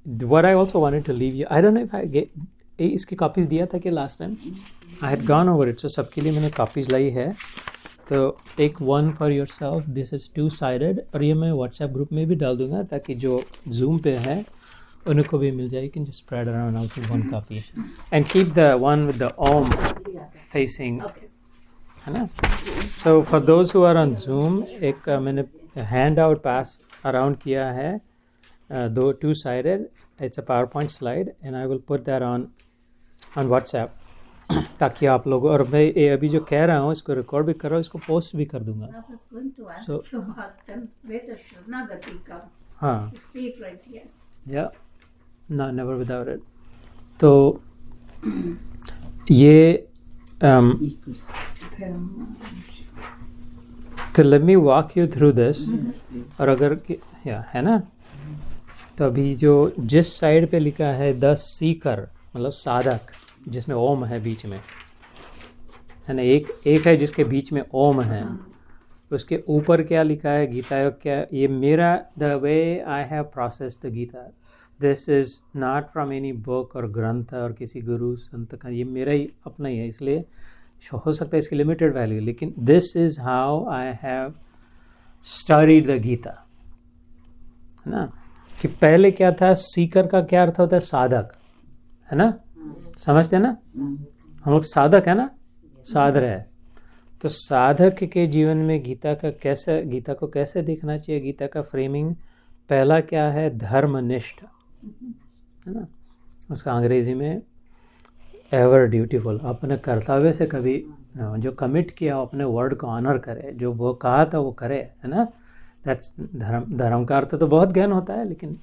what I also wanted to leave you, I don't know if I इसकी copies दिया था कि last time I had gone over it, so सबके लिए मैंने कॉपीज लाई है. तो एक one for your self, this is 2-sided, और ये मैं व्हाट्सएप ग्रुप में भी डाल दूंगा ताकि जो जूम पे है उनको भी मिल जाए. You can just spread around out in one copy and keep the one with the Om facing, है ना. So for those who are on Zoom, एक मैंने हैंड आउट पास अराउंड किया है, 2-sided. It's a PowerPoint slide and I will put that on WhatsApp ताकि आप लोग, और मैं ये अभी जो कह रहा हूँ इसको रिकॉर्ड भी कर रहा हूँ, इसको पोस्ट भी कर दूंगा. हाँ, या ना, नेवर विदाउट इट. तो ये तो let me walk you through this. और अगर या है ना, तो अभी जो जिस साइड पे लिखा है द सीकर, मतलब साधक, जिसमें ओम है बीच में, है ना, एक है जिसके बीच में ओम है, उसके ऊपर क्या लिखा है गीता योग क्या, ये मेरा, the way I have processed the Gita, this is not from any book और ग्रंथ और किसी गुरु संत का, ये मेरा ही अपना ही है, इसलिए हो सकता है इसकी लिमिटेड वैल्यू, लेकिन this is how I have studied the Gita, है ना. कि पहले क्या था, सीकर का क्या अर्थ होता है, साधक, है ना, समझते हैं ना, हम लोग साधक है ना, साधर है. तो साधक के जीवन में गीता को कैसे देखना चाहिए, गीता का फ्रेमिंग पहला क्या है, धर्मनिष्ठ, है ना, उसका अंग्रेजी में एवर ड्यूटीफुल, अपने कर्तव्य से कभी जो कमिट किया अपने वर्ड को ऑनर करे, जो वो कहा था वो करे, है ना. दैट्स धर्म का अर्थ तो बहुत गहन होता है, लेकिन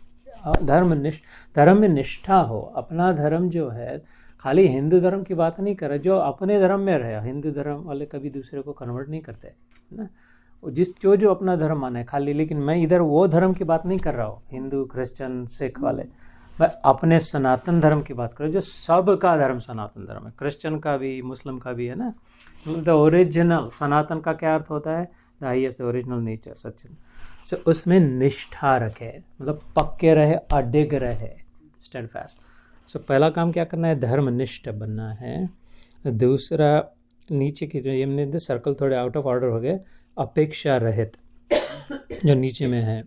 धर्म में निष्ठा हो. अपना धर्म जो है, खाली हिंदू धर्म की बात नहीं कर रहा, जो अपने धर्म में रहे. हिंदू धर्म वाले कभी दूसरे को कन्वर्ट नहीं करते, है ना, जो अपना धर्म माने है खाली. लेकिन मैं इधर वो धर्म की बात नहीं कर रहा हूँ, हिंदू क्रिश्चियन सिख वाले, मैं अपने सनातन धर्म की बात कर रहा हूँ, जो सबका धर्म सनातन धर्म है, क्रिश्चियन का भी, मुस्लिम का भी, है ना. द ओरिजिनल सनातन का क्या अर्थ होता है, the highest original nature, Sachin. So उसमें निष्ठा रखे, मतलब पक्के रहे, अडिग रहे, स्टेडफास्ट. सो पहला काम क्या करना है, धर्मनिष्ठ बनना है. दूसरा, नीचे की जो हमने सर्कल थोड़े आउट ऑफ ऑर्डर हो गए, अपेक्षा रहित जो नीचे में है,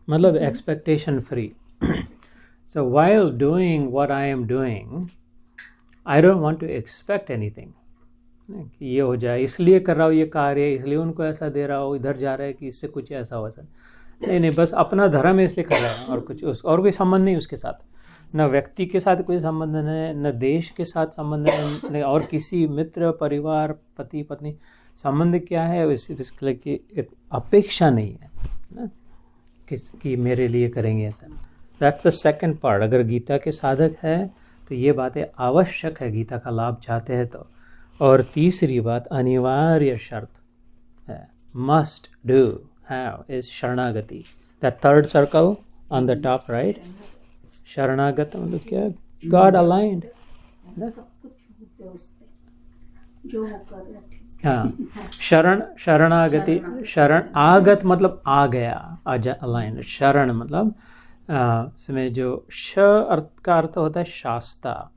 मतलब expectation free. So while doing what I am doing, I don't want to expect anything. ये हो जाए इसलिए कर रहा हूँ ये कार्य, इसलिए उनको ऐसा दे रहा हूँ, इधर जा रहा है कि इससे कुछ ऐसा हो जाए. नहीं, बस अपना धर्म है इसलिए कर रहा है, और कुछ और कोई संबंध नहीं उसके साथ, न व्यक्ति के साथ कोई संबंध है, न देश के साथ संबंध है, न और किसी मित्र, परिवार, पति पत्नी. संबंध क्या है, इसके लिए अपेक्षा नहीं है ना कि मेरे लिए करेंगे ऐसा. That's the second part. अगर गीता के साधक है तो ये बातें आवश्यक है, गीता का लाभ चाहते हैं तो. और तीसरी बात, अनिवार्य शर्त है, मस्ट डू हैव, इज शरणागति. The third circle on the top right, शरणागत मतलब क्या, गॉड अलाइंड. हाँ, शरणागति, शरण आगत मतलब आ गया, अलाइंड. शरण मतलब इसमें जो श अर्थ का अर्थ होता है शास्ता,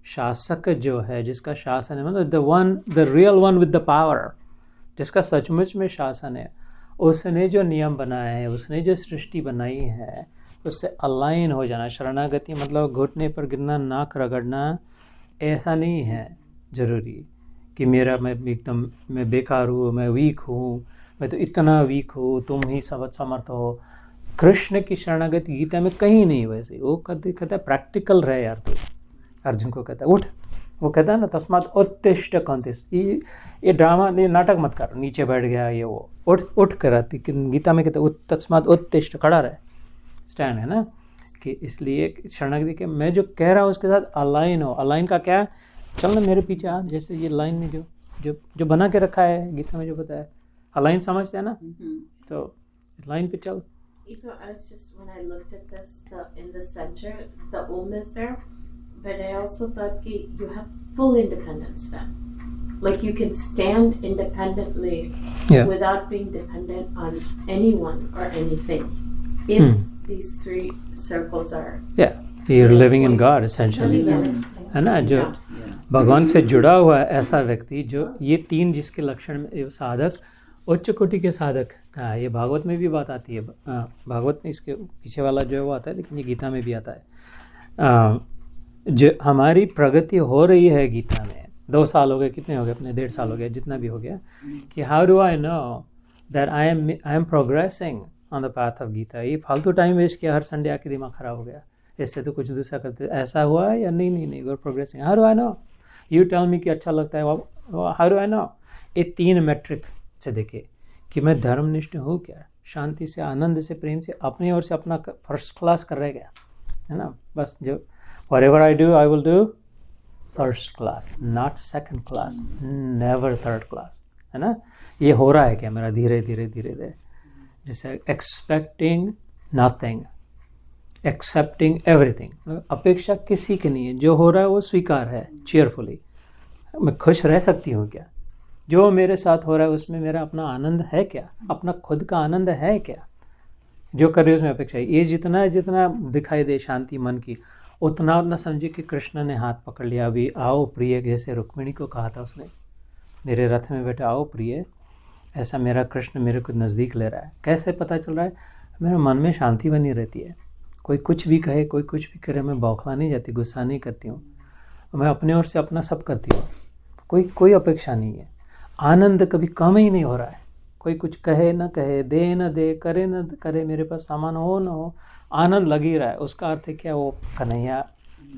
शासक जो है, जिसका शासन है, मतलब the real one with the power, जिसका सचमुच में शासन है, उसने जो नियम बनाए हैं, उसने जो सृष्टि बनाई है, उससे अलाइन हो जाना. शरणागति मतलब घुटने पर गिरना, नाक रगड़ना, ऐसा नहीं है जरूरी कि मैं बेकार हूँ, मैं वीक हूँ, मैं तो इतना वीक हूँ, तुम ही सब समर्थ हो. कृष्ण की शरणागति गीता में कहीं नहीं वैसे. वो कहता है प्रैक्टिकल रहे यार तू. अर्जुन को कहता है उठ, वो कहता है ना, तस्मात् उत्तिष्ठ कौंतेय, ये ड्रामा, ये नाटक मत कर, नीचे बैठ गया ये वो, उठ कराती. गीता में कहता है तस्मात् उत्तिष्ठ, खड़ा रहे, स्टैंड, है ना. कि इसलिए शरणागति के मैं जो कह रहा हूँ उसके साथ अलाइन हो. अलाइन का क्या, चल ना मेरे पीछे आ, जैसे ये लाइन में जो बना के रखा है गीता में जो बताया, अलाइन समझते हैं ना, तो लाइन पे चल. I was just, when I looked at this, in the center, the Om is there, but I also thought you have full independence then. Like you can stand independently without being dependent on anyone or anything. If these 3 circles are. you're living in God essentially, है ना, जो भगवान से जुड़ा हुआ है ऐसा व्यक्ति, जो ये 3 जिसके लक्षण में ये साधक, उच्च कोटि के साधक, हाँ ये भागवत में भी बात आती है, भागवत में इसके पीछे वाला जो है वो आता है, लेकिन ये गीता में भी आता है। जो हमारी प्रगति हो रही है गीता में, 2 साल हो गए, कितने हो गए अपने, 1.5 साल हो गया, जितना भी हो गया, कि how do I know that I am progressing on the path of Gita. ये फालतू टाइम वेस्ट किया, हर संडे आके दिमाग खराब हो गया, इससे तो कुछ दूसरा करते, ऐसा हुआ है या नहीं, we are progressing, how do I know, you tell me कि अच्छा लगता है, हाउ डू आई नो। ये 3 मैट्रिक से देखे कि मैं धर्मनिष्ठ हूँ क्या, शांति से, आनंद से, प्रेम से, अपनी ओर से अपना फर्स्ट क्लास कर रहे क्या, है ना, बस जो whatever I do, I will do first class, not second class, never third class, है ना। ये हो रहा है क्या मेरा, धीरे धीरे, जैसे expecting nothing, accepting everything, अपेक्षा किसी की नहीं है, जो हो रहा है वो स्वीकार है, cheerfully, मैं खुश रह सकती हूँ क्या, जो मेरे साथ हो रहा है उसमें मेरा अपना आनंद है क्या, अपना खुद का आनंद है क्या, जो कर रही है उसमें अपेक्षा है। ये जितना दिखाई दे शांति मन की, उतना समझिए कि कृष्ण ने हाथ पकड़ लिया, अभी आओ प्रिय, जैसे रुक्मिणी को कहा था उसने, मेरे रथ में बैठे आओ प्रिय, ऐसा मेरा कृष्ण मेरे को नज़दीक ले रहा है। कैसे पता चल रहा है, मेरे मन में शांति बनी रहती है, कोई कुछ भी कहे, कोई कुछ भी करे, मैं बौखला नहीं जाती, गुस्सा नहीं करती हूँ, मैं अपने ओर से अपना सब करती हूँ, कोई अपेक्षा नहीं है, आनंद कभी कम ही नहीं हो रहा है, कोई कुछ कहे न कहे, दे न दे, करे न करे, मेरे पास सामान हो न हो, आनंद लग ही रहा है। उसका अर्थ है क्या, वो कन्हैया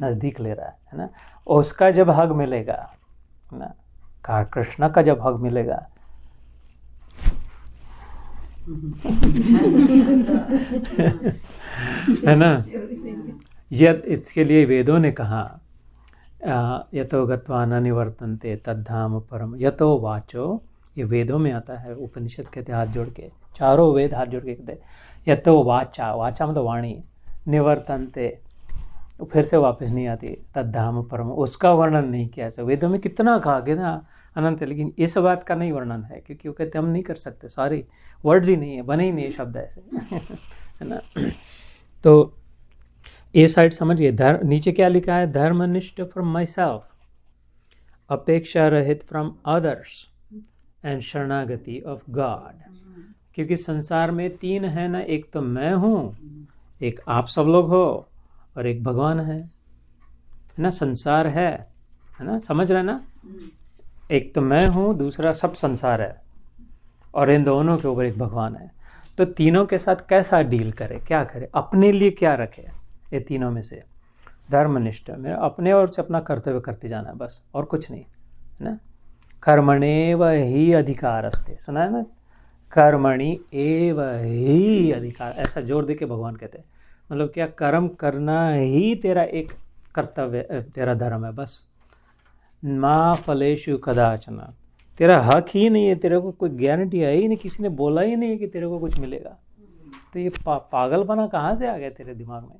नज़दीक ले रहा है ना। और उसका जब हग मिलेगा ना, कृष्ण का जब हग मिलेगा, है ना, इसके लिए वेदों ने कहा, यतो गत्वा न निवर्तन्ते तद्धाम परम, यतो वाचो, ये वेदों में आता है, उपनिषद कहते हैं हाथ जोड़ के, चारों वेद हाथ जोड़ के कहते हैं, यतो वाचा, वाचा मतलब वाणी, निवर्तन्ते, फिर से वापस नहीं आती, तद्धाम परम, उसका वर्णन नहीं किया। तो वेदों में कितना कहा गया ना अनंत, लेकिन इस बात का नहीं वर्णन है, क्योंकि वो कहते हम नहीं कर सकते, सॉरी वर्ड्स ही नहीं है, बने ही नहीं है शब्द ऐसे है ना। तो ये साइड समझिए, नीचे क्या लिखा है, धर्मनिष्ठ फ्रॉम माई सेल्फ, अपेक्षा रहित फ्रॉम अदर्स, एंड शरणागति ऑफ गॉड। क्योंकि संसार में 3 है ना, एक तो मैं हूँ, एक आप सब लोग हो, और एक भगवान है ना, संसार है ना, समझ रहे ना, एक तो मैं हूँ, दूसरा सब संसार है, और इन दोनों के ऊपर एक भगवान है। तो तीनों के साथ कैसा डील करे, क्या करे, अपने लिए क्या रखे, ये तीनों में से धर्मनिष्ठ, मेरा अपने ओर से अपना कर्तव्य करते जाना है बस, और कुछ नहीं, है ना। कर्मणेव ही अधिकारस्ते, सुना है ना, कर्मणि एव ही अधिकार, ऐसा जोर दे के भगवान कहते हैं, मतलब क्या, कर्म करना ही तेरा एक कर्तव्य, तेरा धर्म है बस। मा फलेषु कदाचन, तेरा हक ही नहीं है, तेरे को कोई गारंटी है ही नहीं, किसी ने बोला ही नहीं है कि तेरे को कुछ मिलेगा। तो ये पागलपना कहाँ से आ गया तेरे दिमाग में,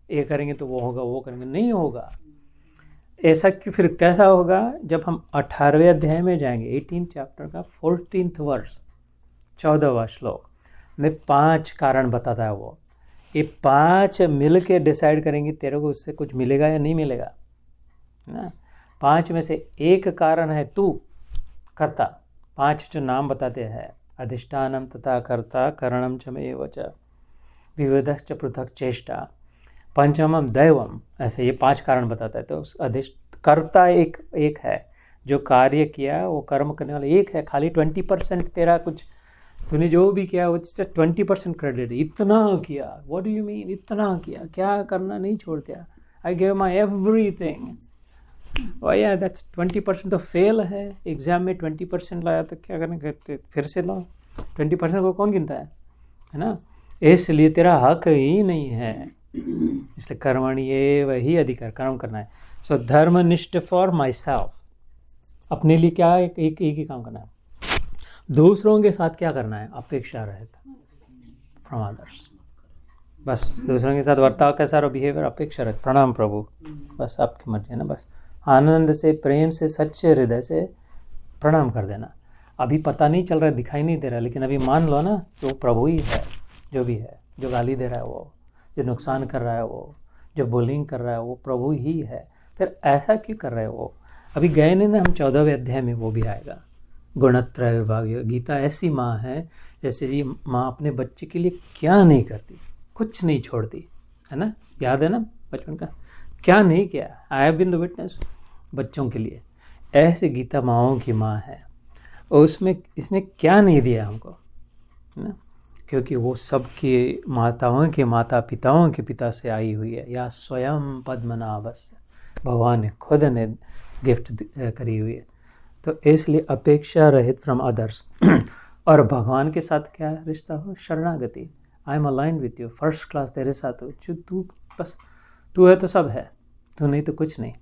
ये करेंगे तो वो होगा, वो करेंगे नहीं होगा, ऐसा क्यों, फिर कैसा होगा, जब हम 18वें अध्याय में जाएंगे, 18 चैप्टर का 14th वर्स, 14वां श्लोक में 5 कारण बताता है वो, ये 5 मिल के डिसाइड करेंगे तेरे को उससे कुछ मिलेगा या नहीं मिलेगा ना। 5 में से एक कारण है तू कर्ता, 5 जो नाम बताते हैं, अधिष्ठानम तथा कर्ता, करणम च एव च, विविधश्च पृथक चेष्टा, पंचमम दैवम, ऐसे ये 5 कारण बताता है। तो कर्ता एक है, जो कार्य किया वो कर्म करने वाला एक है, खाली 20% तेरा कुछ, तूने जो भी किया वो 20% क्रेडिट, इतना किया, व्हाट डू यू मीन इतना किया, क्या करना नहीं छोड़ दिया, आई गिव माई एवरीथिंग, या दैट्स 20% तो फेल है, एग्जाम में 20% लाया तो क्या करने, फिर से लाओ, 20% को कौन गिनता है ना। इसलिए तेरा हक ही नहीं है, इसलिए कर्मणि एव ही अधिकार, कर्म करना है। सो धर्मनिष्ठ फॉर माई सेल्फ, अपने लिए क्या, एक ही काम करना है। दूसरों के साथ क्या करना है, अपेक्षा रहता फ्रॉम अदर्स, बस दूसरों के साथ वर्ताव कैसा रहो, बिहेवियर अपेक्षा रहे, प्रणाम प्रभु, बस आपकी मर्जी है ना, बस आनंद से, प्रेम से, सच्चे हृदय से प्रणाम कर देना। अभी पता नहीं चल रहा है, दिखाई नहीं दे रहा है, लेकिन अभी मान लो ना, तो प्रभु ही है, जो भी है, जो गाली दे रहा है वो, जो नुकसान कर रहा है वो, जो बुलिंग कर रहा है वो प्रभु ही है। फिर ऐसा क्यों कर रहे हो वो? अभी गए नहीं ना हम 14वें अध्याय में, वो भी आएगा। गुणत्रय विभाग। गीता ऐसी माँ है जैसे जी माँ अपने बच्चे के लिए क्या नहीं करती, कुछ नहीं छोड़ती, है ना? याद है ना बचपन का, क्या नहीं किया। I have been the witness बच्चों के लिए। ऐसे गीता माँओं की माँ है, और उसमें इसने क्या नहीं दिया हमको, है ना? क्योंकि वो सबके माताओं के माता पिताओं के पिता से आई हुई है, या स्वयं पद्मनाभस्य, भगवान ने खुद ने गिफ्ट करी हुई है। तो इसलिए अपेक्षा रहित फ्रॉम अदर्स। और भगवान के साथ क्या रिश्ता हो? शरणागति। I am aligned with you, first class तेरे साथ हो। जो तू बस तू है तो सब है, तू नहीं तो कुछ नहीं।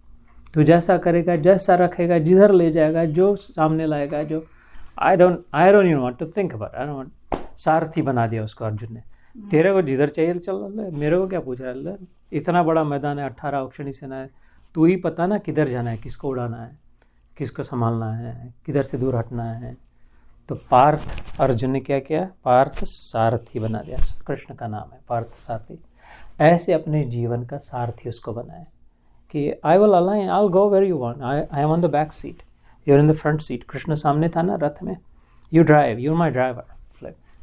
तू जैसा करेगा, जैसा रखेगा, जिधर ले जाएगा, जो सामने लाएगा, जो I don't you want to think about, I don't. सारथी बना दिया उसको अर्जुन ने। तेरे को जिधर चाहिए चल ले, मेरे को क्या पूछ रहा है? इतना बड़ा मैदान है, 18 अक्षणी सेना है, तू ही पता ना किधर जाना है, किसको उड़ाना है, किसको संभालना है, किधर से दूर हटना है। तो पार्थ, अर्जुन ने क्या किया? पार्थ सारथी बना दिया। कृष्ण का नाम है पार्थ सारथी। ऐसे अपने जीवन का सारथी उसको बनाए कि I will align, I will go where you want, I am on the back seat, you are in the front seat. Krishna सामने था ना रथ में, you drive, you are my driver,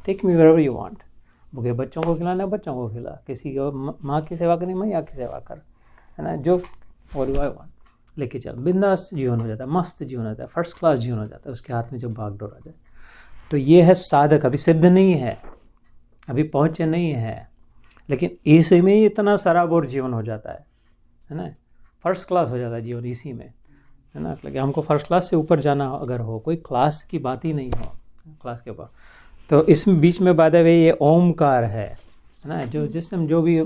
take me where you want. भूखे बच्चों को खिलाना है बच्चों को खिला, किसी को माँ की सेवा करनी मैया की सेवा कर, है ना? जो व्हाट डू आई वांट लेके चल। बिंदास जीवन हो जाता है, मस्त जीवन हो जाता है, फर्स्ट क्लास जीवन हो जाता है उसके हाथ में जो बागडोर आ जाए। तो ये है साधक। अभी सिद्ध नहीं है, अभी पहुँचे नहीं है, लेकिन इसी में ही इतना सराबोर जीवन हो जाता है ना? फर्स्ट क्लास हो जाता है जीवन इसी में, है ना? लेकिन हमको फर्स्ट क्लास से ऊपर जाना अगर हो, कोई क्लास की बात ही नहीं हो क्लास के ऊपर, तो इस बीच में बात है ये ओमकार है ना? जो जिसमें जो भी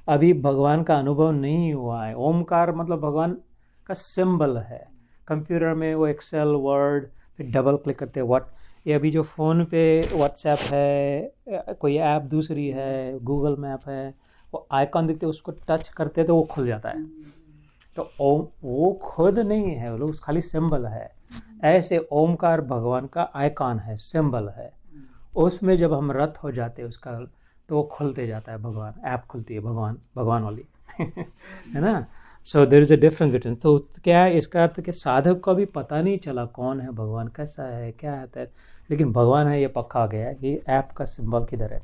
अभी भगवान का अनुभव नहीं हुआ है, ओमकार मतलब भगवान का सिंबल है। कंप्यूटर में वो एक्सेल, वर्ड, फिर डबल क्लिक करते हैं व्हाट, ये अभी जो फ़ोन पे व्हाट्सएप है, कोई ऐप दूसरी है, गूगल मैप है, वो आइकॉन दिखते उसको टच करते तो वो खुल जाता है। तो ओम वो खुद नहीं है, वो खाली सिंबल है। ऐसे ओमकार भगवान का आइकॉन है, सिंबल है। उसमें जब हम रत हो जाते हैं उसका, तो वो खुलते जाता है, भगवान ऐप खुलती है, भगवान वाली है ना? So there is a difference between. तो क्या है इसका अर्थ कि साधक को भी पता नहीं चला कौन है भगवान, कैसा है, क्या है, लेकिन भगवान है ये पक्का गया है। ये ऐप का सिंबल किधर है?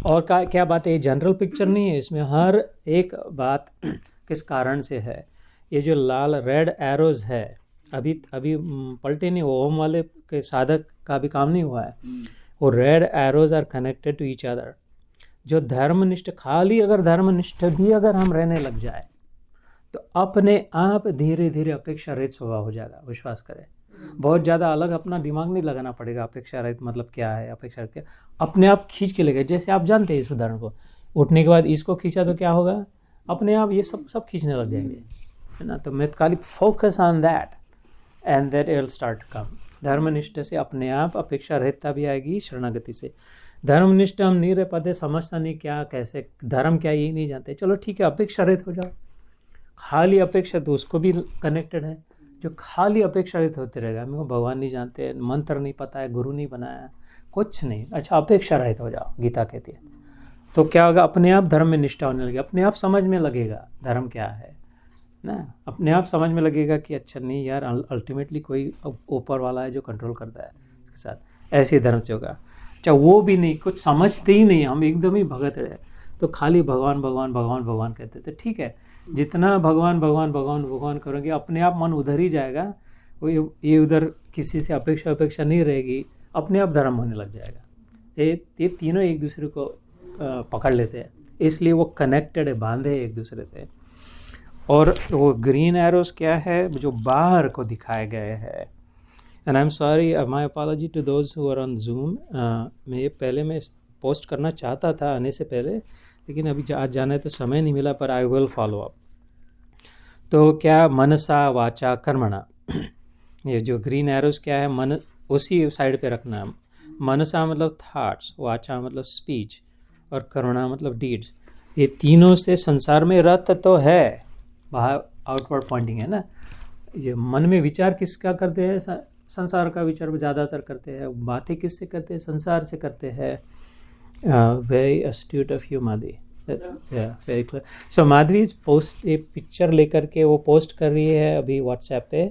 और क्या बात है, ये जनरल पिक्चर नहीं है, इसमें हर एक बात किस कारण से है। ये जो लाल रेड एरोज है अभी पलटे नहीं, वो ओम वाले के साधक का भी काम नहीं हुआ है। वो red arrows are connected to each other. जो धर्मनिष्ठ, खाली अगर धर्मनिष्ठ भी अगर हम रहने लग जाए तो अपने आप धीरे धीरे अपेक्षा रहित स्वभाव हो जाएगा। विश्वास करें, बहुत ज़्यादा अलग अपना दिमाग नहीं लगाना पड़ेगा। अपेक्षा रहित मतलब क्या है? अपेक्षा रहित क्या, अपने आप खींच के लेगा। जैसे आप जानते हैं इस उदाहरण को, उठने के बाद इसको खींचा तो क्या होगा? अपने आप ये सब खींचने लग जाएंगे, है ना? तो मैं खाली focus on that and that it will start to come. धर्मनिष्ठ से अपने आप अपेक्षा रहता भी आएगी, शरणागति से। धर्मनिष्ठ हम नहीं रह पाते, समझता नहीं क्या कैसे धर्म क्या यही नहीं जानते, चलो ठीक है अपेक्षा रहित हो जाओ। खाली अपेक्षा तो उसको भी कनेक्टेड है, जो खाली अपेक्षा रहित होते रहेगा। मेरे को भगवान नहीं जानते, मंत्र नहीं पता है, गुरु नहीं बनाया, कुछ नहीं, अच्छा अपेक्षा रहित हो जाओ, गीता कहती है। तो क्या होगा? अपने आप धर्म में निष्ठा होने लगेगी, अपने आप समझ में लगेगा धर्म क्या है ना, अपने आप समझ में लगेगा कि अच्छा नहीं यार, अल्टीमेटली कोई ऊपर वाला है जो कंट्रोल करता है उसके साथ। ऐसे धर्म से होगा। अच्छा वो भी नहीं, कुछ समझते ही नहीं, हम एकदम ही भगत रहे, तो खाली भगवान भगवान भगवान भगवान कहते थे। ठीक है, जितना भगवान भगवान भगवान भगवान करोगे अपने आप मन उधर ही जाएगा, वो ये उधर किसी से अपेक्षा नहीं रहेगी, अपने आप धर्म होने लग जाएगा। ये तीनों एक दूसरे को पकड़ लेते हैं, इसलिए वो कनेक्टेड है, बांधे एक दूसरे से। और वो ग्रीन एरोस क्या है? जो बाहर को दिखाए गए हैं। And I am sorry, my apology to those who are on Zoom. मैं पोस्ट करना चाहता था आने से पहले, लेकिन अभी आज जाना है तो समय नहीं मिला, पर आई विल फॉलो अप। तो क्या? मनसा वाचा कर्मणा। ये जो ग्रीन एरोस क्या है? मन उसी साइड पे रखना। मनसा मतलब थॉट्स, वाचा मतलब स्पीच, और कर्मणा मतलब डीड्स। ये तीनों से संसार में रत तो है, बाहर आउटवर्ड पॉइंटिंग है ना। ये मन में विचार किसका करते हैं? संसार का विचार ज़्यादातर करते हैं। बातें किससे करते हैं? संसार से करते हैं। Very astute of you Madi, very clear. So Madhavi post एक पिक्चर लेकर के वो पोस्ट कर रही है अभी व्हाट्सएप पे,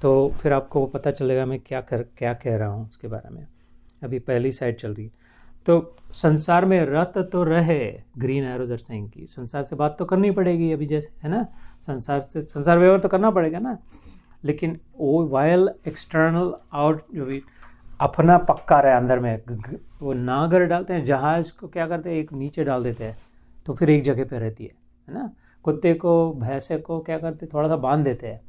तो फिर आपको पता चलेगा मैं क्या कह रहा हूँ उसके बारे में. अभी पहली साइड चल रही है. तो संसार में रत तो रहे, ग्रीन एरो दर्शाएंगे की संसार से बात तो करनी पड़ेगी अभी, जैसे है ना, संसार व्यवहार तो करना पड़ेगा ना. लेकिन वो वाइल एक्सटर्नल आउट जो भी अपना पक्का रहे अंदर में, वो नागर डालते हैं, जहाज को क्या करते हैं एक नीचे डाल देते हैं तो फिर एक जगह पे रहती है ना. कुत्ते को भैंसे को क्या करते थोड़ा सा बांध देते हैं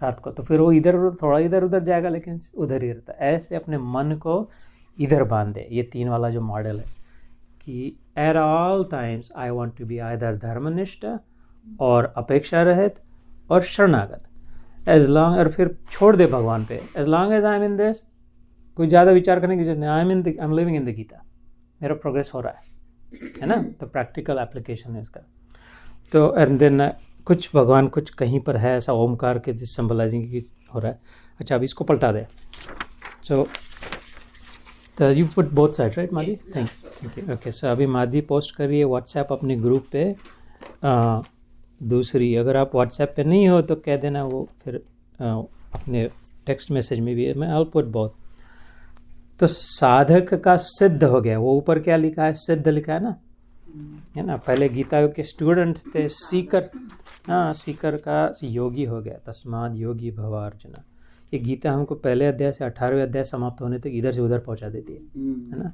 रात को, तो फिर वो थोड़ा इधर उधर जाएगा लेकिन उधर ही रहता है. ऐसे अपने मन को इधर बांध दे. ये 3 वाला जो मॉडल है कि at all times I want to be either धर्मनिष्ठ और अपेक्षा रहित और शरणागत. एज लॉन्ग, और फिर छोड़ दे भगवान पे. As long as I am in this, कोई ज़्यादा विचार करने की जरूरत नहीं. I am living in the Gita, मेरा प्रोग्रेस हो रहा है ना. तो प्रैक्टिकल एप्लीकेशन है इसका. तो एंड देन कुछ भगवान कुछ कहीं पर है ऐसा ओमकार के जिस सिंबलाइजिंग की हो रहा है. अच्छा अब इसको पलटा दे. सो तो you put both side right Modi. Thank you. Okay so अभी मादी पोस्ट कर रही है व्हाट्सएप अपने ग्रुप पे. दूसरी अगर आप व्हाट्सएप पे नहीं हो तो कह देना, वो फिर अपने टेक्स्ट मैसेज में भी मैं आई पुट बोथ. तो साधक का सिद्ध हो गया. वो ऊपर क्या लिखा है, सिद्ध लिखा है ना, है ना. पहले गीता के स्टूडेंट थे सीकर. हाँ, सीकर का योगी हो गया. तस्माद योगी भव अर्जुन. ये गीता हमको पहले अध्याय से 18वें अध्याय समाप्त होने तक इधर से उधर पहुंचा देती है ना.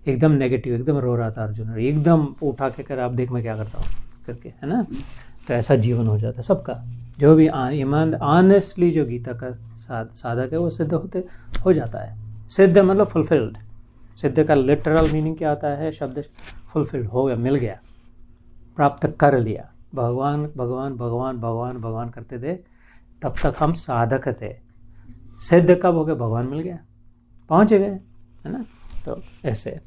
एकदम नेगेटिव, एकदम रो रहा था अर्जुन, एकदम उठा के कर आप देख मैं क्या करता हूँ करके, है ना. तो ऐसा जीवन हो जाता है सबका. जो भी ईमान ऑनेस्टली जो गीता का साधक है वो सिद्ध हो जाता है. सिद्ध मतलब फुलफिल्ड. सिद्ध का लिटरल मीनिंग क्या होता है, शब्द फुलफिल्ड हो गया, मिल गया, प्राप्त कर लिया. भगवान भगवान भगवान भगवान भगवान करते थे तब तक हम साधक थे. सिद्ध कब हो गया, भगवान मिल गया, पहुँच गए, है ना. तो ऐसे.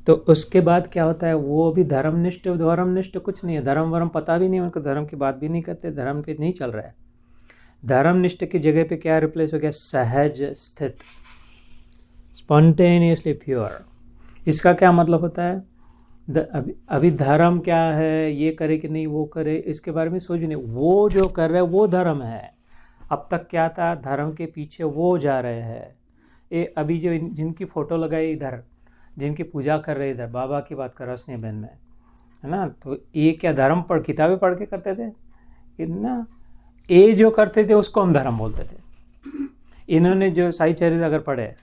तो उसके बाद क्या होता है, वो भी धर्मनिष्ठ कुछ नहीं है. धर्म वरम पता भी नहीं, उनको धर्म की बात भी नहीं करते, धर्म पे नहीं चल रहा है. धर्मनिष्ठ की जगह पे क्या रिप्लेस हो गया, सहज स्थित, स्पॉन्टेनियसली प्योर. इसका क्या मतलब होता है, अभी धर्म क्या है, ये करे कि नहीं वो करे, इसके बारे में सोच नहीं. वो जो कर रहे हैं वो धर्म है. अब तक क्या था, धर्म के पीछे वो जा रहे हैं. ये अभी जो जिनकी फ़ोटो लगाई इधर, जिनकी पूजा कर रहे इधर, बाबा की बात कर रहा स्नेह बहन में, है ना. तो ये क्या धर्म किताबें पढ़ के करते थे ना. ये जो करते थे उसको हम धर्म बोलते थे. इन्होंने जो साई चरित्र अगर पढ़े,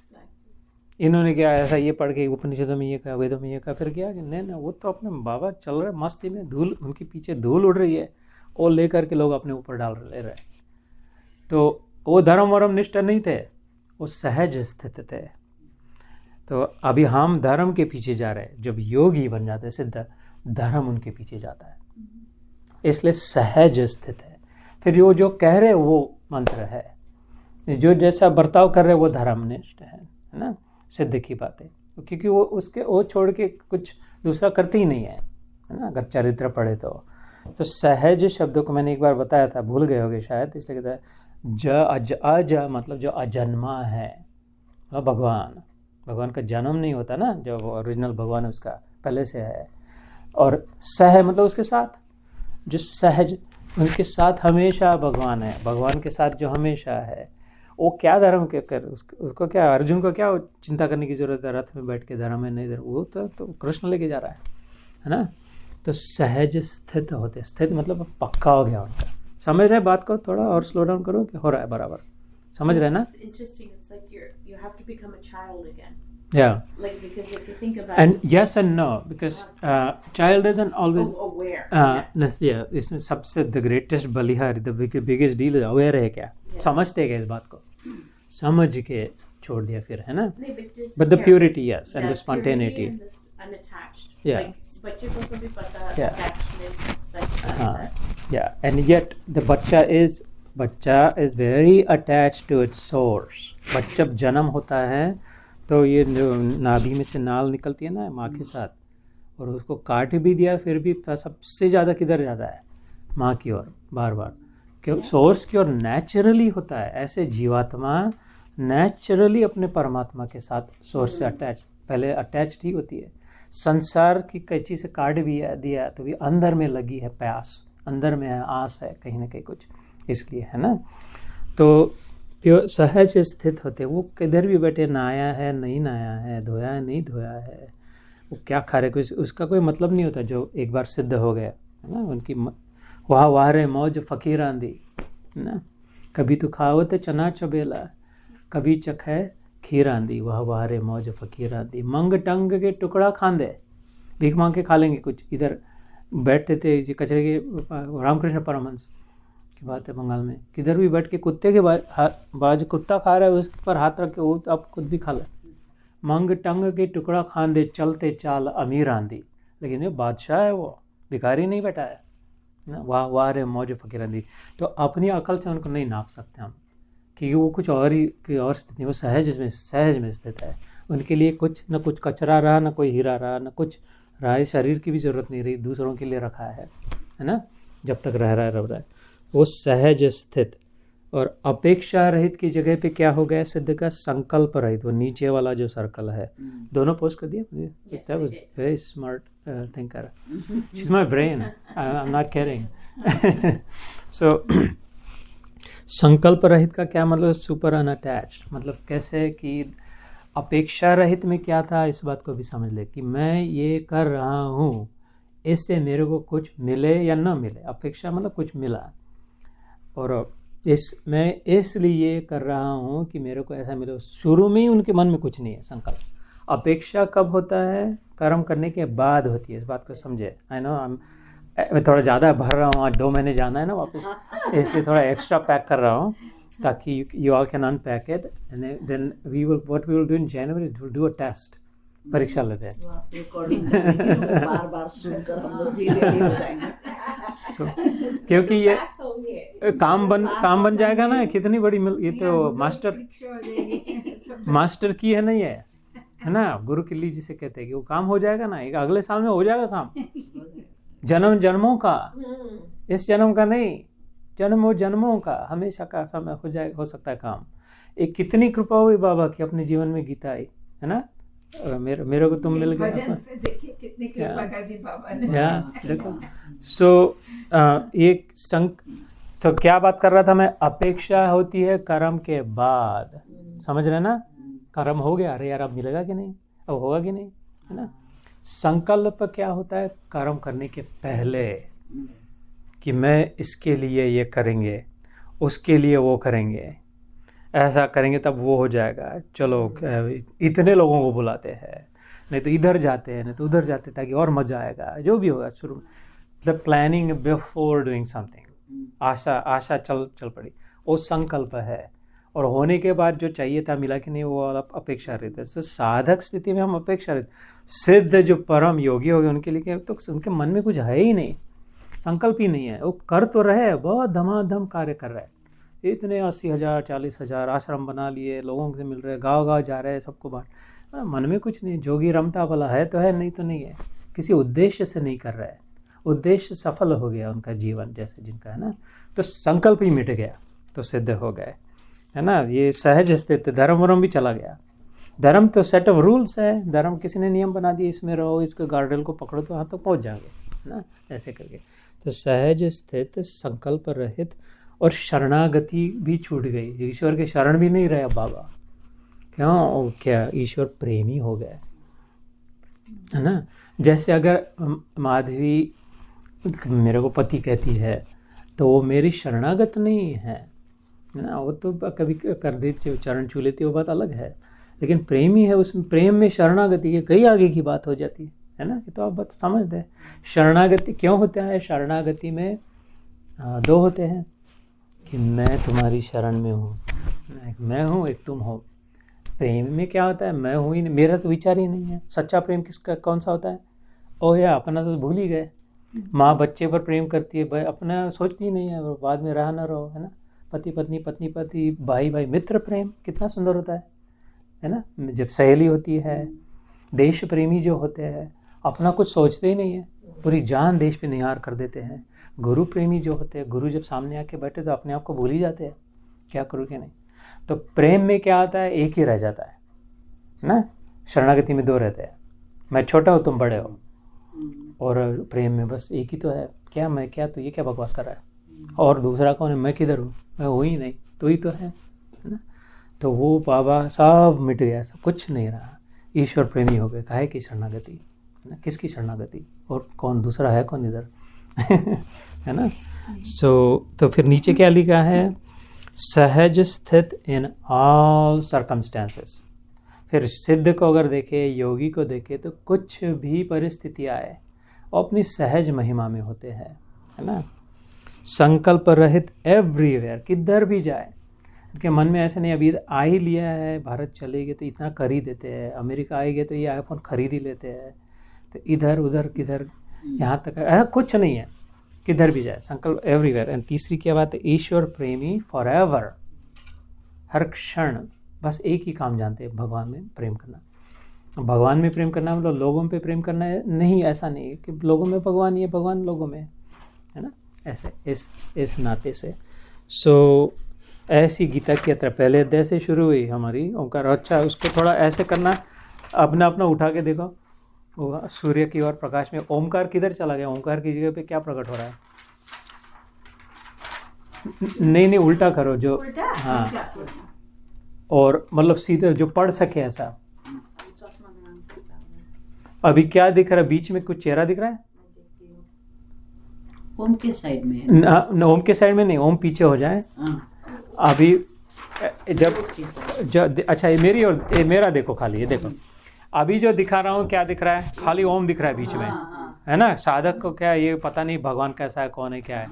इन्होंने क्या ऐसा ये पढ़ के उपनिषदों में ये कहा, वेदों में ये कहा, फिर क्या कि नहीं वो तो अपने बाबा चल रहे मस्ती में, धूल उनके पीछे धूल उड़ रही है, वो लेकर के लोग अपने ऊपर डाल रहे. तो वो धर्म वरम निष्ठ नहीं थे, वो सहज स्थित थे. तो अभी हम धर्म के पीछे जा रहे हैं. जब योगी बन जाते हैं सिद्ध, धर्म उनके पीछे जाता है, इसलिए सहज स्थित है. फिर वो जो कह रहे वो मंत्र है, जो जैसा बर्ताव कर रहे वो धर्मनिष्ठ है ना. सिद्ध की बात है, क्योंकि वो छोड़ के कुछ दूसरा करते ही नहीं है ना. अगर चरित्र पढ़े तो सहज शब्दों को मैंने एक बार बताया था, भूल गए होगे शायद, इसलिए कहता है अज मतलब जो अजन्मा है, मतलब भगवान का जन्म नहीं होता ना, जो ओरिजिनल भगवान है उसका पहले से है. और सह मतलब उसके साथ, जो सहज उनके साथ हमेशा भगवान है, भगवान के साथ जो हमेशा है. वो क्या धर्म के कर उसको क्या, अर्जुन को क्या चिंता करने की जरूरत है, रथ में बैठ के धर्म है नहीं धर्म, वो तो कृष्ण लेके जा रहा है ना. तो सहज स्थित होते, स्थित मतलब पक्का हो गया उनका. समझ रहे बात को, थोड़ा और स्लो डाउन करो कि हो रहा है बराबर, समझ रहे ना. Interesting. It's like you have to become a child again. Yeah. Like because if you think about And yes and no, because child isn't always aware. yeah. इसमें सबसे the greatest बलिहारी, the biggest deal is aware है क्या, समझते क्या इस बात को, समझ के छोड़ दिया फिर, है ना. But the purity, yes, and the spontaneity. And this unattached. Yeah. Like बच्चे को तो भी पता Yeah. attachment. हाँ, yeah, and yet the बच्चा is very attached to its source. बच्चा जन्म होता है तो ये जो नाभि में से नाल निकलती है ना माँ के साथ, और उसको काट भी दिया फिर भी सबसे ज़्यादा किधर जाता है, माँ की ओर बार बार, क्यों, सोर्स की ओर नेचुरली होता है. ऐसे जीवात्मा नेचुरली अपने परमात्मा के साथ सोर्स से पहले अटैच्ड ही होती है. संसार की कैंची से काट भी दिया तो भी अंदर में लगी है प्यास, अंदर में है आस है कहीं ना कहीं कुछ, इसलिए है ना। तो सहज स्थित होते, वो किधर भी बैठे, नहाया है नहीं नहाया है, धोया है नहीं धोया है, वो क्या खा रहे, कुछ उसका कोई मतलब नहीं होता। जो एक बार सिद्ध हो गया है ना, उनकी वाह वाह रे मौज फकीर आंदी है ना, कभी तो खावत चना चबेला, कभी चखे खीर आंदी, वाह वाह रे मौज फकीर आंदी, मंग टंग के टुकड़ा खांदे, भीख मांग के खा लेंगे कुछ। इधर बैठते थे जो कचरे के, रामकृष्ण परमहंस की बात है बंगाल में, किधर भी बैठ के कुत्ते के बाज कुत्ता खा रहा है उस पर हाथ रख के वो अब खुद भी खा ले। मंग टंग के टुकड़ा खांदे, चलते चाल अमीर आंदी, लेकिन ये बादशाह है, वो भिखारी नहीं बैठा है ना। वाह वाह रे मौज फकीर आंदी। तो अपनी अकल से उनको नहीं नाप सकते हम, क्योंकि वो कुछ और ही की और स्थिति, वो सहज में स्थित है। उनके लिए कुछ न कुछ कचरा रहा, न कोई हीरा रहा, न कुछ रहा है। शरीर की भी जरूरत नहीं रही, दूसरों के लिए रखा है ना, जब तक रह रहा है रह रहा है। वो सहज स्थित और अपेक्षा रहित की जगह पे क्या हो गया सिद्ध का, संकल्प रहित। वो नीचे वाला जो सर्कल है, दोनों पोस्ट कर दिया मुझे, that was very smart thinker, she is my brain, I am not caring. So संकल्प रहित का क्या मतलब, सुपर अनअटैच्ड, मतलब कैसे कि अपेक्षा रहित में क्या था, इस बात को भी समझ ले कि मैं ये कर रहा हूँ, इससे मेरे को कुछ मिले या न मिले, अपेक्षा मतलब कुछ मिला, और मैं इसलिए कर रहा हूँ कि मेरे को ऐसा मिले। शुरू में ही उनके मन में कुछ नहीं है संकल्प। अपेक्षा कब होता है, कर्म करने के बाद होती है, इस बात को समझे। आई नो मैं थोड़ा ज़्यादा भर रहा हूँ, आज 2 महीने जाना है ना वापस, इसलिए थोड़ा एक्स्ट्रा पैक कर रहा हूँ ताकि you all can unpack it and then what we will do in January, we will do a test, परीक्षा लेते हैं। बार-बार सुनकर हम लोग भी रेडी हो जाएंगे। क्योंकि ये काम बन जाएगा ना, कितनी बड़ी ये तो मास्टर की है नहीं है ना, गुरु किल्ली जिसे कहते हैं कि वो काम हो जाएगा ना, एक अगले साल में हो जाएगा काम, जन्मों का, इस जन्म का नहीं, जन्मों का, हमेशा का समय हो सकता है काम। एक कितनी कृपा हुई बाबा की अपने जीवन में गीता आई है ना, मेरे को तुम मिल गए, देखिए कितनी कृपा कर दी बाबा ने, देखो। सो क्या बात कर रहा था मैं, अपेक्षा होती है कर्म के बाद, समझ रहे ना, कर्म हो गया, अरे यार अब मिलेगा कि नहीं, अब होगा कि नहीं, है ना। संकल्प क्या होता है, कर्म करने के पहले, कि मैं इसके लिए ये करेंगे, उसके लिए वो करेंगे, ऐसा करेंगे तब वो हो जाएगा, चलो इतने लोगों को बुलाते हैं, नहीं तो इधर जाते हैं, नहीं तो उधर जाते, ताकि और मज़ा आएगा, जो भी होगा शुरू, मतलब प्लानिंग बिफोर डूइंग समथिंग, आशा चल पड़ी, वो संकल्प है। और होने के बाद जो चाहिए था मिला कि नहीं, वो अपेक्षा रहते है। तो साधक स्थिति में हम अपेक्षा रहते, सिद्ध जो परम योगी हो गए उनके लिए तो उनके मन में कुछ है ही नहीं, संकल्प ही नहीं है, वो कर तो रहे, बहुत धमाधम कार्य कर रहे हैं, इतने 80,000 40,000 आश्रम बना लिए, लोगों से मिल रहे, गाँव जा रहे हैं, सबको बांट, मन में कुछ नहीं, जोगी रमता भला है तो है, नहीं तो नहीं है, किसी उद्देश्य से नहीं कर रहा है, उद्देश्य सफल हो गया उनका जीवन जैसे जिनका है ना, तो संकल्प ही मिट गया, तो सिद्ध हो गए, है ना। ये सहज स्थित, धर्म भी चला गया। धर्म तो सेट ऑफ रूल्स है, धर्म किसी ने नियम बना दिए, इसमें रहो, इसके गार्डरेल को पकड़ो तो वहाँ तक पहुँच जाएंगे, है ना, ऐसे करके। तो सहज स्थित, संकल्प रहित, और शरणागति भी छूट गई, ईश्वर के शरण भी नहीं रहे बाबा, क्यों, क्या ईश्वर प्रेमी हो गए, है ना। जैसे अगर माधवी मेरे को पति कहती है तो वो मेरी शरणागत नहीं है ना, वो तो कभी कर देती, चरण छू लेती, वो बात अलग है, लेकिन प्रेमी है, उसमें प्रेम में शरणागति के कई आगे की बात हो जाती है ना, ये तो आप बात समझ दें। शरणागति क्यों होता है, शरणागति में 2 होते हैं, कि मैं तुम्हारी शरण में हूँ, मैं हूँ, एक तुम हो। प्रेम में क्या होता है, मैं हूँ ही नहीं, मेरा तो विचार ही नहीं है। सच्चा प्रेम किसका कौन सा होता है, ओह या अपना तो भूल ही गए, माँ बच्चे पर प्रेम करती है, भाई अपना सोचती ही नहीं है, और बाद में रहा ना रहो, है ना। पति पत्नी, पत्नी पति, भाई भाई, मित्र प्रेम कितना सुंदर होता है ना। जब सहेली होती है, देश प्रेमी जो होते हैं, अपना कुछ सोचते ही नहीं है, पूरी जान देश पे निहार कर देते हैं। गुरु प्रेमी जो होते हैं, गुरु जब सामने आके बैठे तो अपने आप को भूल ही जाते हैं, क्या करूँ क्या नहीं। तो प्रेम में क्या आता है, एक ही रह जाता है ना, शरणागति में 2 रहते हैं, मैं छोटा हूँ तुम बड़े हो, और प्रेम में बस एक ही तो है, क्या मैं क्या, तो ये क्या बकवास कर रहा है, और दूसरा कौन है, मैं किधर हूँ, मैं हूँ ही नहीं, तू ही तो है ना। तो वो बाबा सब मिट गया, सब कुछ नहीं रहा, ईश्वर प्रेमी हो गए। काहे की शरणागति, है ना, किसकी शरणागति, और कौन दूसरा है कौन इधर है ना। तो फिर नीचे क्या लिखा है, सहज स्थित इन ऑल सर्कमस्टेंसेस। फिर सिद्ध को अगर देखे, योगी को देखे, तो कुछ भी परिस्थिति आए वो अपनी सहज महिमा में होते हैं, है ना। संकल्प रहित एवरीवेयर, किधर भी जाए, उनके मन में ऐसे नहीं अभी आ ही लिया है, भारत चलेंगे तो इतना कर ही देते हैं, अमेरिका आएंगे तो ये आईफोन खरीद ही लेते हैं, तो इधर उधर किधर यहाँ तक ऐसा कुछ नहीं है, किधर भी जाए संकल्प एवरीवेयर। एंड तीसरी क्या बात है, ईश्वर प्रेमी फॉरएवर, हर क्षण बस एक ही काम जानते हैं, भगवान में प्रेम करना। भगवान में प्रेम करना मतलब लोगों पे प्रेम करना है नहीं, ऐसा नहीं है कि लोगों में भगवान ही है, भगवान लोगों में है ना, ऐसे इस नाते से। सो ऐसी गीता की यात्रा पहले अध्याय से शुरू हुई हमारी ओंकार। अच्छा, उसको थोड़ा ऐसे करना, अपना उठा के देखो, वो सूर्य की ओर प्रकाश में ओमकार किधर चला गया, ओमकार की जगह पे क्या प्रकट हो रहा है। नहीं उल्टा करो, जो हाँ, और मतलब सीधे जो पढ़ सके ऐसा। अभी क्या दिख रहा है, बीच में कुछ चेहरा दिख रहा है, ओम के साइड में है। ओम के साइड में नहीं, ओम पीछे हो जाए। अभी जब अच्छा ये मेरी और मेरा देखो, खाली ये देखो, अभी जो दिखा रहा हूँ क्या दिख रहा है, खाली ओम दिख रहा है बीच में, है ना। साधक को क्या ये पता नहीं भगवान कैसा है, कौन है, क्या है।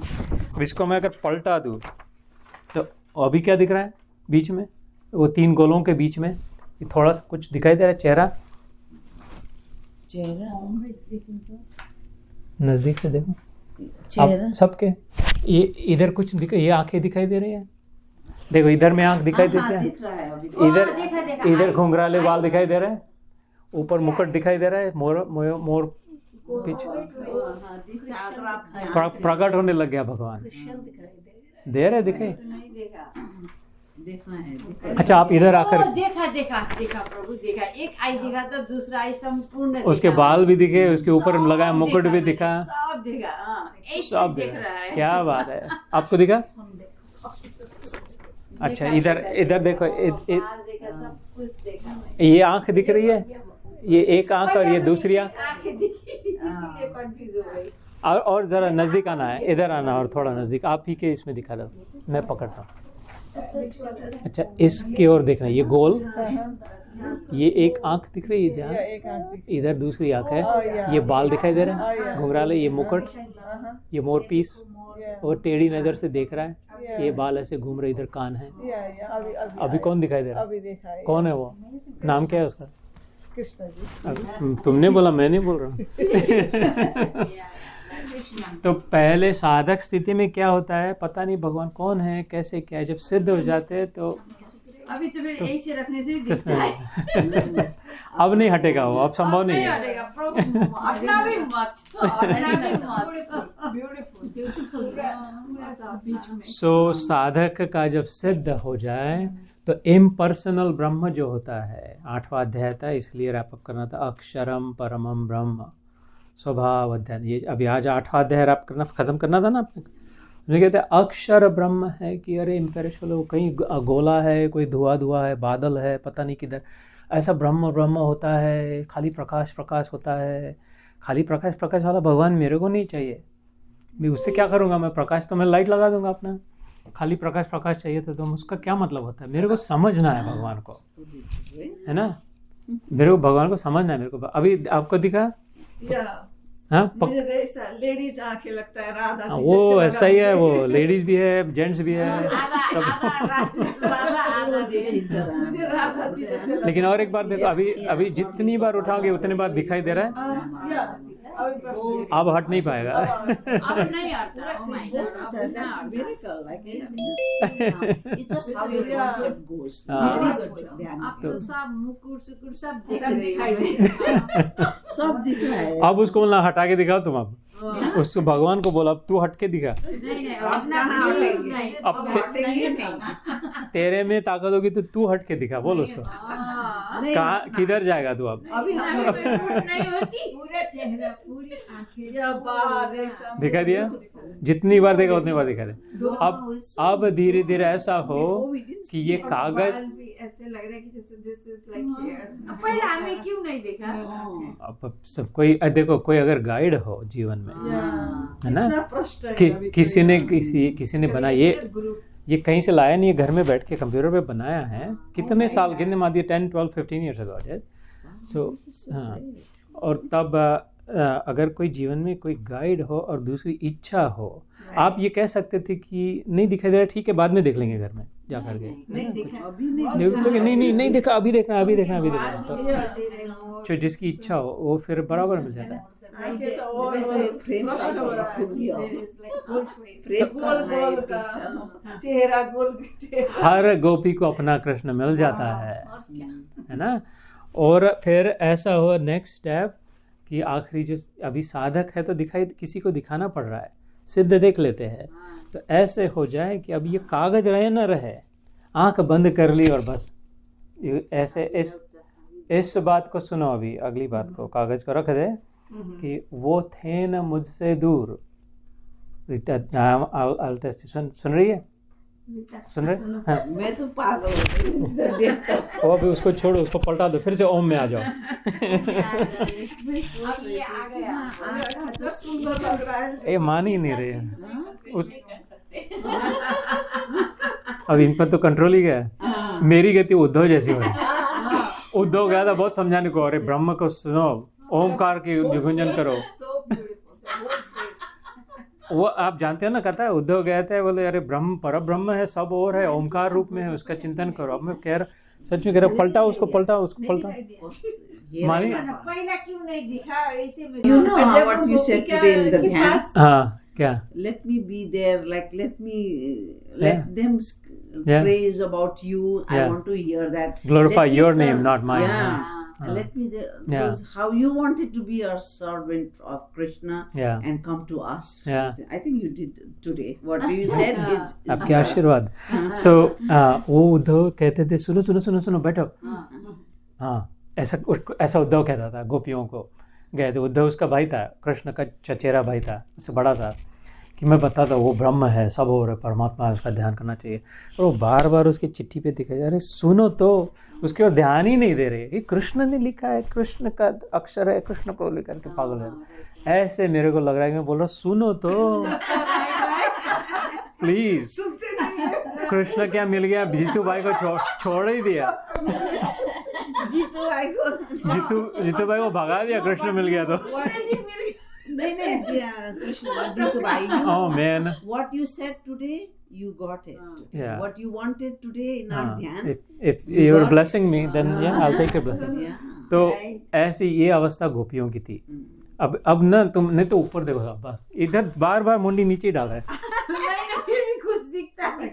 इसको मैं अगर पलटा दूँ तो अभी क्या दिख रहा है बीच में, वो 3 गोलों के बीच में थोड़ा सा कुछ दिखाई दे रहा है, चेहरा नजदीक से देखो, आप सबके ये इधर कुछ ये आंखें दिखाई दे रही है, देखो इधर में आंख दिखाई देते हैं, इधर घुंघराले बाल दिखाई दे रहे हैं, ऊपर मुकुट दिखाई दे रहा है, मोर पीछे प्रकट होने लग गया भगवान, दे रहे दिखे। देखना है। अच्छा, आप इधर आकर देखा प्रभु देखा, एक आई दिखा तो दूसरा आई संपूर्ण, उसके बाल भी दिखे, उसके ऊपर लगाया मुकुट भी दिखा, सब दिखा, सब देख रहा है। क्या बात है, आपको दिखा। अच्छा, इधर देखो, सब कुछ देखा, ये आंख दिख रही है, ये एक आंख और ये दूसरी आंख, इसीलिए कंफ्यूज हो गई। और जरा नजदीक आना है, इधर आना और थोड़ा नजदीक, आप ही के इसमें दिखा दो, मैं पकड़ता हूँ। अच्छा, इसकी ओर देखना, ये गोल, ये एक आंख दिख रही है जहाँ, इधर दूसरी आंख है, ये बाल दिखाई दे रहे हैं घुंघराले, ये मुकुट, ये मोर पीस, और टेढ़ी नजर से देख रहा है, ये बाल ऐसे घूम रहे, इधर कान है। अभी कौन दिखाई दे रहा है, कौन है वो, नाम क्या है उसका, कृष्ण जी। तुमने बोला, मैं नहीं बोल रहा हूँ। तो पहले साधक स्थिति में क्या होता है, पता नहीं भगवान कौन है, कैसे क्या है। जब सिद्ध हो जाते हैं तो अभी तो फिर ऐसे रखने से भी दिखता है। अब नहीं हटेगा वो, अब संभव नहीं है। हटेगा, अपना भी मत, अपना भी मत। ब्यूटीफुल। सो साधक का जब सिद्ध हो जाए तो इम्पर्सनल ब्रह्म जो होता है, 8वां अध्याय था, इसलिए रैप अप करना था, अक्षरम परमम ब्रह्म स्वभाव अध्ययन। ये अभी आज 8वां अध्याय रैप करना, खत्म करना था ना आपने। उन्हें कहते हैं अक्षर ब्रह्म है कि अरे इम्पेरिशबल, वो कहीं गोला है, कोई धुआं है, बादल है, पता नहीं किधर, ऐसा ब्रह्म होता है, खाली प्रकाश होता है। खाली प्रकाश वाला भगवान मेरे को नहीं चाहिए, मैं उससे क्या करूँगा, मैं प्रकाश तो मैं लाइट लगा दूंगा अपना। खाली प्रकाश चाहिए था, तो उसका क्या मतलब होता है। मेरे को समझना है भगवान को, है ना, मेरे को भगवान को समझना है मेरे को। अभी आपको दिखा, हाँ, मुझे तो ऐसा लेडीज आंखें लगता है, राधा जी वो जैसे ऐसा ही है, लगा वो लेडीज भी है, जेंट्स भी है। मुझे राधा जी जैसे लगा। लेकिन और एक बार देखो, अभी जितनी बार उठाओगे उतनी बार दिखाई दे रहा है, अभी प्रश्न अब हट नहीं पाएगा। अब नहीं आता। Oh my God, अब That's ना miracle. Like it's just how your concept goes. हाँ। Very good. ध्यान अब तो सब मुकुट सुकुट सब दिख सब रही दिखाई है। दे। सब दिख रहा है। अब उसको बोलना हटा के दिखाओ तुम, अब उसको भगवान को बोला अब तू हट के दिखा। नहीं अपना अपना हटेंगे। नहीं। अब हटेंगे नहीं। तेरे में ताकत होगी तो तू हट के दिखा, बोल उसको। हाँ। किधर जाएगा तू अब? अभी हम नहीं होती। पूरा चेहरा पूरी आंखें या बाहर रेशम दिखा दिया? जितनी बार देखा उतनी बार दिखा दे। अब धीरे धीरे ऐसा हो कि ये कागज, बाल भी ऐसे लग रहा है कि जैसे दिस इज लाइक हियर। पहले हमें क्यों नहीं देखा? अब सब कोई देखो, कोई अगर गाइड हो जीवन में, है ना, इतना प्रश्न है कि अभी किसी ने बना ये कहीं से लाया नहीं, ये घर में बैठ के कंप्यूटर पे बनाया है। कितने साल, कितने मान दिए, 10, 12, 15 ईयर्स अगो। सो हाँ, और तब अगर कोई जीवन में कोई गाइड हो और दूसरी इच्छा हो, आप ये कह सकते थे कि नहीं दिखाई दे रहा, ठीक है बाद में देख लेंगे घर में जा करके। नहीं देखा अभी नहीं नहीं देखा, अभी देखना तो तो जो जिसकी इच्छा हो वो फिर बराबर मिल जाता है। आंखें तो और मैं तो ये फ्रेम प्रश्न हो रहा है। खुल गया। There is like gold face. Frame गोल गोल का चेहरा, गोल चेहरा। हर गोपी को अपना कृष्ण मिल जाता है ना। और फिर ऐसा हो नेक्स्ट स्टेप कि आखिरी जो अभी साधक है तो दिखाई, किसी को दिखाना पड़ रहा है, सिद्ध देख लेते हैं, तो ऐसे हो जाए कि अब ये कागज रहे ना रहे, आंख बंद कर ली और बस ये ऐसे इस बात को सुनो। अभी अगली बात को, कागज को रख दे कि वो थे न मुझसे दूर। सुन रही है? सुन रहे? हाँ। मैं तो पागल हो गई देखकर। वो अभी उसको छोड़ो, उसको पलटा दो, फिर से ओम में आ जाओ। अब ये आ गया। अच्छा सुंदर लग रहा है। ये मान ही नहीं रहे हैं। नहीं कर सकते। अब इन पर तो कंट्रोल ही गया। मेरी गति उद्धव जैसी हुई। उद्धव गया था बहुत समझाने को, अरे ब्रह्म को सुनो, ओमकार की गुंजन करो। So beautiful, so gold face. वो आप जानते हो ना, कहता है उद्धव गया था, बोले अरे ब्रह्म पर ब्रह्म है, सब और है, ओमकार रूप में है, उसका चिंतन करो। अब मैं कह रहा, सच में कह रहा, पलटा उसको मानी। पहला क्यों नहीं दिखा? ऐसे में You know जब what हम you गोपी said के today in the के ध्यान? पास हाँ, क्या? Let me be there, like let them Yeah. praise about you. I Yeah. want to hear that. Glorify Let me your serve- name, not mine. Yeah. Let me those how you wanted to be a servant of Krishna Yeah. and come to us. Yeah. I think you did today. What you said is आपके आशीर्वाद। सो वो उद्धव कहते थे, सुनो सुनो सुनो सुनो बैठो। हाँ, ऐसा उद्धव कहता था गोपियों को। गए थे, उद्धव उसका भाई था, कृष्ण का चचेरा भाई था, उससे बड़ा था, कि मैं बताता वो ब्रह्म है, सब हो रहा है, परमात्मा है, उसका ध्यान करना चाहिए। और वो बार बार उसकी चिट्ठी पे दिखाई, अरे सुनो तो, उसके और ध्यान ही नहीं दे रहे। ये कृष्ण ने लिखा है, कृष्ण का अक्षर है, कृष्ण को लेकर के पागल है। ऐसे मेरे को लग रहा है कि मैं बोल रहा सुनो तो प्लीज। सुनते नहीं है। कृष्ण क्या मिल गया, जीतू भाई को छोड़ ही दिया। जीतू भाई को जीतू भाई को भगा दिया, कृष्ण मिल गया तो। नहीं कृष्ण जीतू भाई Oh man. what you said today you got it. Yeah. What you wanted today in our ध्यान. If you are blessing me, then yeah, I'll take your blessing. Yeah. तो ऐसी ये अवस्था गोपियों की थी। अब ना तुमने तो ऊपर देखो साहब, बस इधर बार बार मुंडी नीचे ही डाल रहा है। फिर भी कुछ दिखता है।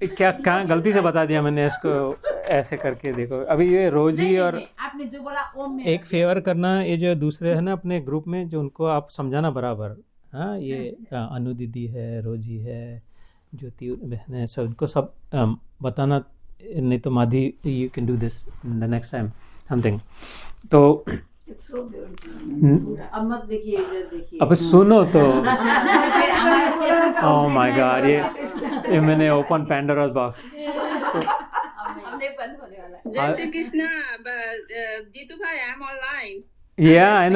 क्या कहाँ गलती से बता दिया मैंने इसको, ऐसे करके देखो। अभी ये रोजी और आपने जो बोला ओम में एक फेवर करना, ये जो दूसरे है ना अपने ग्रुप में, जो उनको आप समझाना बराबर। हाँ, ये अनु दीदी है, रोजी है, ज्योति बहन है, सब उनको सब बताना। नहीं तो माधी, you can do this the next time something. तो It's so beautiful. अब मत देखिए, इधर देखिए। अब सुनो तो। फिर हमारा सेशन ओह माय गॉड, ये मैंने ओपन पैंडोरा's बॉक्स। हमने बंद होने वाला है। Jai Shri Krishna, Jitu bhai, I'm online. या आई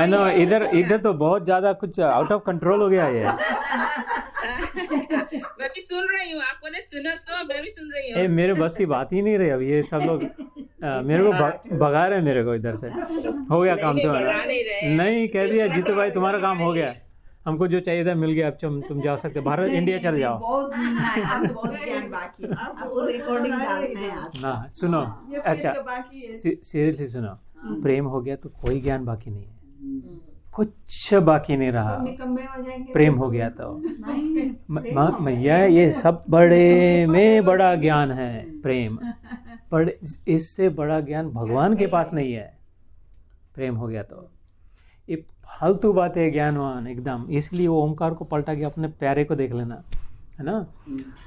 नो इधर तो बहुत ज्यादा कुछ आउट ऑफ कंट्रोल हो गया ये। मैं भी सुन रही हूँ, आपने सुना तो मैं भी सुन रही हूँ। मेरे बस की बात ही नहीं रही। अब ये सब लोग मेरे को भगा रहे हैं, मेरे को इधर से। हो गया काम तुम्हारा? नहीं, कह दिया जीतू भाई तुम्हारा काम हो गया, हमको जो चाहिए था मिल गया, अब तुम जा सकते, भारत इंडिया चले जाओ। बहुत मिलना है, अब बहुत ज्ञान बाकी है, आपको रिकॉर्डिंग डालना है आज। ना सुनो, ये अच्छा इसका बाकी है। सीरियसली सुनो, प्रेम हो गया तो कोई ज्ञान बाकी नहीं है, कुछ बाकी नहीं रहा। निकम्मे हो जाएंगे। प्रेम हो गया तो मैया ये सब बड़े में बड़ा ज्ञान है प्रेम, पर इससे बड़ा ज्ञान भगवान के पास नहीं है। प्रेम हो गया तो ये फालतू बात है, ज्ञानवान एकदम। इसलिए वो ओमकार को पलटा के अपने प्यारे को देख लेना, है ना।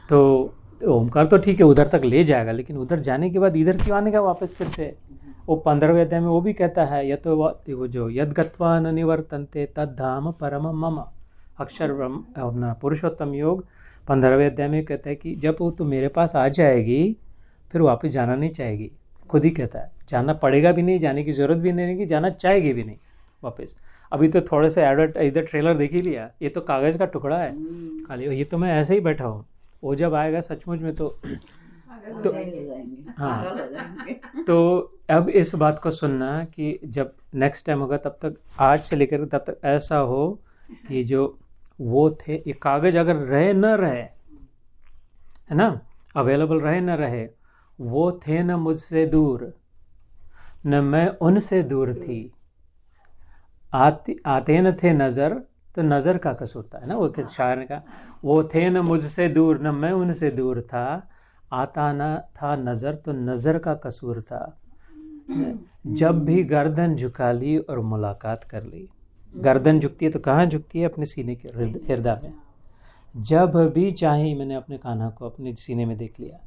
तो तो ओमकार तो ठीक है उधर तक ले जाएगा, लेकिन उधर जाने के बाद इधर क्यों आने का वापस फिर से? वो 15वें अध्याय में वो भी कहता है या तो वो जो यद गत्वा न निवर्तन्ते तद धाम परम मम, अक्षर ब्रह्म अपना पुरुषोत्तम योग 15वें अध्याय में कहता है कि जब वो तो मेरे पास आ जाएगी फिर वापस जाना नहीं चाहेगी, खुद ही कहता है जाना पड़ेगा भी नहीं, जाने की ज़रूरत भी नहीं कि जाना चाहेगी भी नहीं वापस। अभी तो थोड़े से एडवर्ट इधर ट्रेलर देख ही लिया, ये तो कागज़ का टुकड़ा है खाली, ये तो मैं ऐसे ही बैठा हूँ, वो जब आएगा सचमुच में तो हाँ। तो अब इस बात को सुनना कि जब नेक्स्ट टाइम होगा तब तक, आज से लेकर तब तक ऐसा हो कि जो वो थे, ये कागज़ अगर रहे न रहे, है ना, अवेलेबल रहे न रहे, वो थे न मुझसे दूर न मैं उनसे दूर थी, आते न थे नज़र तो नज़र का कसूर था, है ना, वो किस शायर ने कहा, वो थे न मुझसे दूर न मैं उनसे दूर था, आता न था नज़र तो नज़र का कसूर था, जब भी गर्दन झुका ली और मुलाकात कर ली। गर्दन झुकती है तो कहाँ झुकती है? अपने सीने के हृदय में। जब भी चाहे मैंने अपने कान्हा को अपने सीने में देख लिया,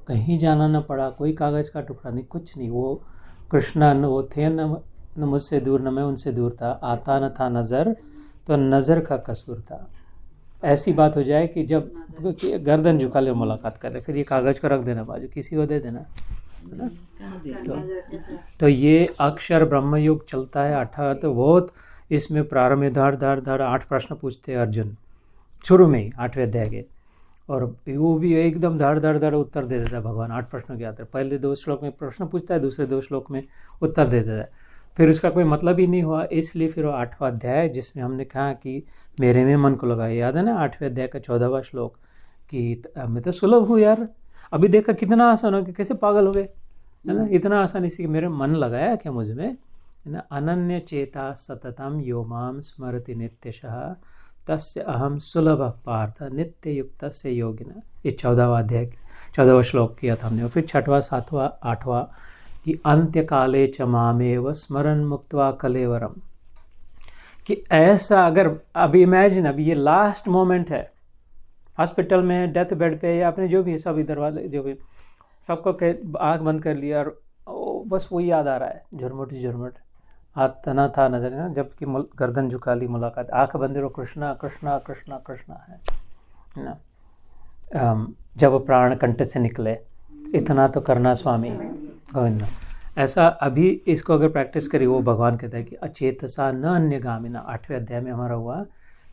कहीं जाना न पड़ा, कोई कागज़ का टुकड़ा नहीं, कुछ नहीं, वो कृष्णा न वो थे न मुझसे दूर न मैं उनसे दूर था, आता न था नज़र तो नज़र का कसूर था। ऐसी बात हो जाए कि जब गर्दन झुका ले मुलाकात कर ले, फिर ये कागज़ को रख देना बाजू, किसी को दे देना, है ना। तो ये अक्षर ब्रह्म युग चलता है 8, तो बहुत इसमें प्रारंभ में धड़ 8 प्रश्न पूछते हैं अर्जुन शुरू में ही 8वें अध्याय के, और वो भी एकदम धड़ उत्तर दे देता है भगवान 8 प्रश्नों के आते हैं। पहले 2 श्लोक में प्रश्न पूछता है, दूसरे 2 श्लोक में उत्तर दे देता है, फिर उसका कोई मतलब ही नहीं हुआ, इसलिए फिर वो 8वां अध्याय जिसमें हमने कहा कि मेरे में मन को लगाया, याद है ना 8वें अध्याय का 14वां श्लोक कि मैं तो सुलभ हूँ यार, अभी देखा कितना आसान हो गया, कैसे पागल हो गए, है ना, इतना आसान इसी मेरे मन लगाया क्या मुझ में, है ना। अनन्य चेता सततम यो माम स्मरति नित्यशः तस्य अहम सुलभ पार्थ नित्य युक्त से योगिना, ये 14वां अध्याय 14वां श्लोक किया था हमने। और फिर 6वां 7वां 8वां कि अंत्य काले च मामेव स्मरण मुक्त्वा कलेवरम, कि ऐसा अगर अभी इमेजिन, अभी ये लास्ट मोमेंट है, हॉस्पिटल में डेथ बेड पे या अपने जो भी सब इधर वाले जो भी सबको आँख बंद कर लिया और बस वही याद आ रहा है, झुरमुट आतना था नजर ना, जबकि गर्दन झुका ली मुलाकात, आँख बंद रो कृष्णा कृष्णा कृष्णा कृष्णा है ना। जब प्राण कंठ से निकले इतना तो करना स्वामी गोविंद। ऐसा अभी इसको अगर प्रैक्टिस करी, वो भगवान कहता है कि अचेतसा न अन्यगामिना, 8वें अध्याय में हमारा हुआ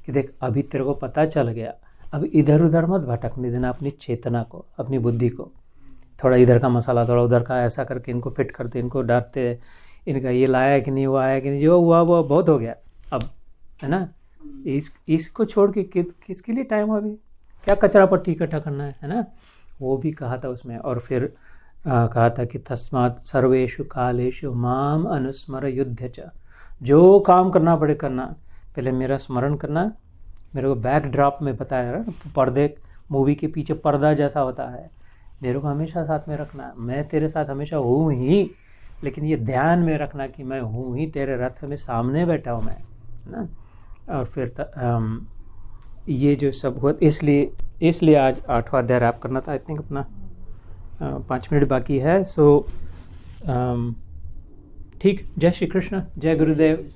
कि देख अभी तेरे को पता चल गया, अब इधर उधर मत भटकने देना अपनी चेतना को, अपनी बुद्धि को, थोड़ा इधर का मसाला थोड़ा उधर का, ऐसा करके इनको फिट करते, इनको डांटते, इनका ये लाया कि नहीं, वो आया कि नहीं, जो हुआ वो बहुत हो गया अब, है ना। इसको छोड़ के किसके लिए टाइम अभी, क्या कचरा पट्टी इकट्ठा करना है ना, वो भी कहा था उसमें। और फिर कहा था कि तस्मात् सर्वेषु कालेषु माम अनुस्मर युद्ध च, जो काम करना पड़े करना, पहले मेरा स्मरण करना। मेरे को बैक ड्रॉप में बताया ना, पर्दे मूवी के पीछे पर्दा जैसा होता है, मेरे को हमेशा साथ में रखना, मैं तेरे साथ हमेशा हूँ ही, लेकिन ये ध्यान में रखना कि मैं हूँ ही, तेरे रथ में सामने बैठा हूँ मैं, है ना। और फिर ये जो सब हुआ, इसलिए आज 8वां अध्याय रैप करना था। आई थिंक अपना 5 मिनट बाकी है, सो ठीक। जय श्री कृष्ण, जय गुरुदेव।